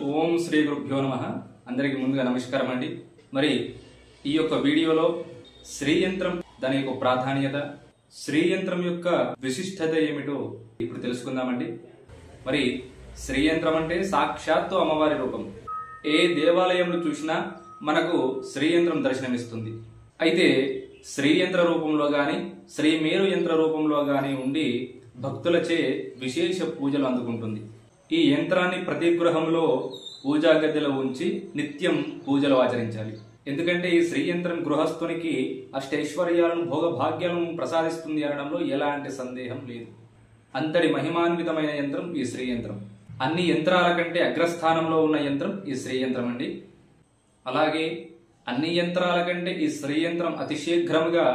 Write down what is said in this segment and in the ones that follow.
ఓం శ్రీ గురుభ్యో నమః. అందరికీ ముందుగా నమస్కారం అండి. మరి ఈ యొక్క వీడియోలో శ్రీయంత్రం దాని యొక్క ప్రాధాన్యత, శ్రీయంత్రం యొక్క విశిష్టత ఏమిటో ఇప్పుడు తెలుసుకుందామండి. మరి శ్రీయంత్రం అంటే సాక్షాత్తు అమ్మవారి రూపం. ఏ దేవాలయంలో చూసినా మనకు శ్రీయంత్రం దర్శనమిస్తుంది. అయితే శ్రీయంత్ర రూపంలో గాని శ్రీమేరు యంత్ర రూపంలో గాని ఉండి భక్తులచే విశేష పూజలు అందుకుంటుంది. ఈ యంత్రాన్ని ప్రతి గృహంలో పూజా గదిలో ఉంచి నిత్యం పూజలు ఆచరించాలి. ఎందుకంటే ఈ శ్రీయంత్రం గృహస్థునికి అష్టైశ్వర్యాలను భోగభాగ్యాలను ప్రసాదిస్తుంది అనడంలో ఎలాంటి సందేహం లేదు. అంతటి మహిమాన్వితమైన యంత్రం ఈ శ్రీయంత్రం. అన్ని యంత్రాల కంటే అగ్రస్థానంలో ఉన్న యంత్రం ఈ శ్రీయంత్రం అండి. అలాగే అన్ని యంత్రాల కంటే ఈ శ్రీయంత్రం అతి శీఘ్రంగా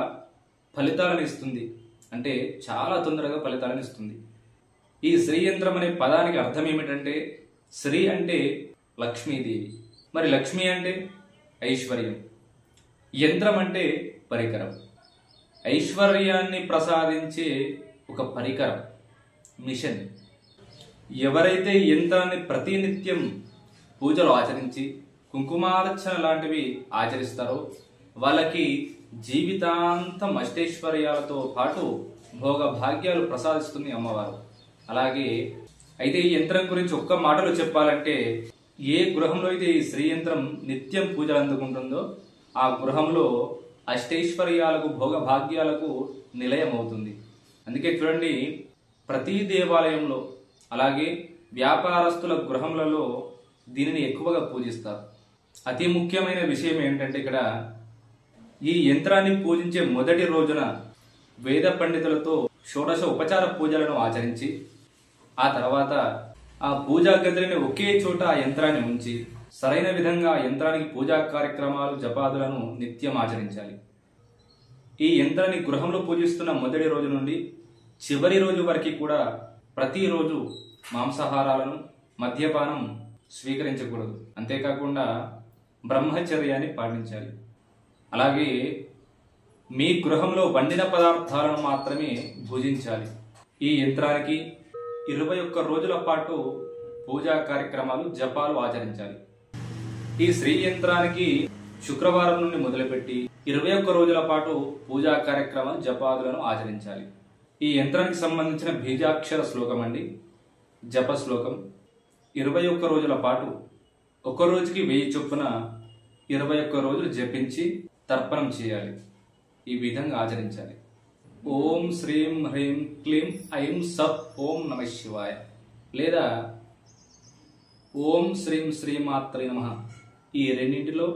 ఫలితాలను ఇస్తుంది. అంటే చాలా తొందరగా ఫలితాలను ఇస్తుంది. ఈ శ్రీయంత్రం అనే పదానికి అర్థం ఏమిటంటే, శ్రీ అంటే లక్ష్మీదేవి, మరి లక్ష్మి అంటే ఐశ్వర్యం, యంత్రం అంటే పరికరం, ఐశ్వర్యాన్ని ప్రసాదించే ఒక పరికరం, మిషన్. ఎవరైతే ఈ యంత్రాన్ని ప్రతినిత్యం పూజలు ఆచరించి కుంకుమార్చన లాంటివి ఆచరిస్తారో వాళ్ళకి జీవితాంతం అష్టైశ్వర్యాలతో పాటు భోగ భాగ్యాలు ప్రసాదిస్తుంది అమ్మవారు. అలాగే అయితే ఈ యంత్రం గురించి ఒక్క మాటలో చెప్పాలంటే, ఏ గృహంలో అయితే ఈ శ్రీయంత్రం నిత్యం పూజలు అందుకుంటుందో ఆ గృహంలో అష్టైశ్వర్యాలకు భోగ భాగ్యాలకు నిలయం అవుతుంది. అందుకే చూడండి, ప్రతి దేవాలయంలో అలాగే వ్యాపారస్తుల గృహములలో దీనిని ఎక్కువగా పూజిస్తారు. అతి ముఖ్యమైన విషయం ఏంటంటే, ఇక్కడ ఈ యంత్రాన్ని పూజించే మొదటి రోజున వేద పండితులతో షోడశ ఉపచార పూజలను ఆచరించి ఆ తర్వాత ఆ పూజా గదిని ఒకే చోట ఆ యంత్రాన్ని ఉంచి సరైన విధంగా ఆ యంత్రానికి పూజా కార్యక్రమాలు జపాదులను నిత్యం ఆచరించాలి. ఈ యంత్రాన్ని గృహంలో పూజిస్తున్న మొదటి రోజు నుండి చివరి రోజు వరకు కూడా ప్రతిరోజు మాంసాహారాలను మద్యపానం స్వీకరించకూడదు. అంతేకాకుండా బ్రహ్మచర్యాన్ని పాటించాలి. అలాగే మీ గృహంలో వండిన పదార్థాలను మాత్రమే భుజించాలి. ఈ యంత్రానికి 21 రోజుల పాటు పూజా కార్యక్రమాలు జపాలు ఆచరించాలి. ఈ శ్రీ యంత్రానికి శుక్రవారం నుండి మొదలుపెట్టి 21 రోజుల పాటు పూజా కార్యక్రమాలు జపాదులను ఆచరించాలి. ఈ యంత్రానికి సంబంధించిన బీజాక్షర శ్లోకం అండి, జప శ్లోకం. 21 రోజుల పాటు ఒక రోజుకి 1000 చొప్పున 21 రోజులు జపించి తర్పణం చేయాలి. ఈ విధంగా ఆచరించాలి. ఓం శ్రీం హ్రీం క్లీం ఐం సత్ ఓం నమః శివాయ, లేదా ఓం శ్రీం శ్రీమాత్రే నమః. ఈ రెండింటిలో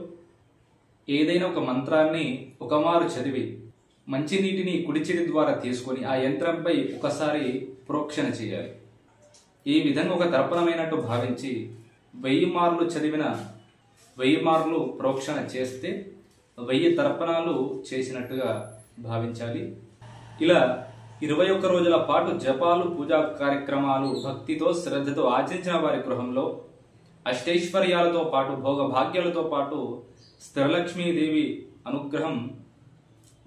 ఏదైనా ఒక మంత్రాన్ని ఒకమారు చదివి మంచినీటిని కుడి చేతి ద్వారా తీసుకొని ఆ యంత్రంపై ఒకసారి ప్రోక్షణ చేయాలి. ఈ విధంగా ఒక తర్పణమైనట్టు భావించి 1000 మార్లు చదివిన 1000 మార్లు ప్రోక్షణ చేస్తే 1000 తర్పణాలు చేసినట్టుగా భావించాలి. ఇలా 21 రోజుల పాటు జపాలు పూజా కార్యక్రమాలు భక్తితో శ్రద్ధతో ఆచరించిన వారి గృహంలో అష్టైశ్వర్యాలతో పాటు భోగ భాగ్యాలతో పాటు స్థిరలక్ష్మీదేవి అనుగ్రహం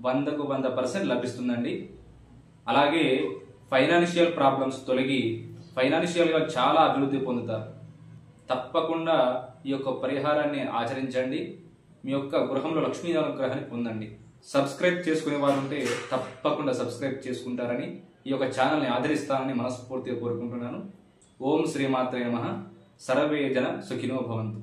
100కు 100% లభిస్తుందండి. అలాగే ఫైనాన్షియల్ ప్రాబ్లమ్స్ తొలగి ఫైనాన్షియల్గా చాలా అభివృద్ధి పొందుతారు. తప్పకుండా ఈ యొక్క పరిహారాన్ని ఆచరించండి. మీ యొక్క గృహంలో లక్ష్మీ అనుగ్రహాన్ని పొందండి. సబ్స్క్రైబ్ చేసుకునే వారు ఉంటే తప్పకుండా సబ్స్క్రైబ్ చేసుకుంటారని, ఈ యొక్క ఛానల్ని ఆదరిస్తానని మనస్ఫూర్తిగా కోరుకుంటున్నాను. ఓం శ్రీమాత్రే నమః. సర్వే జన సుఖినో భవంతు.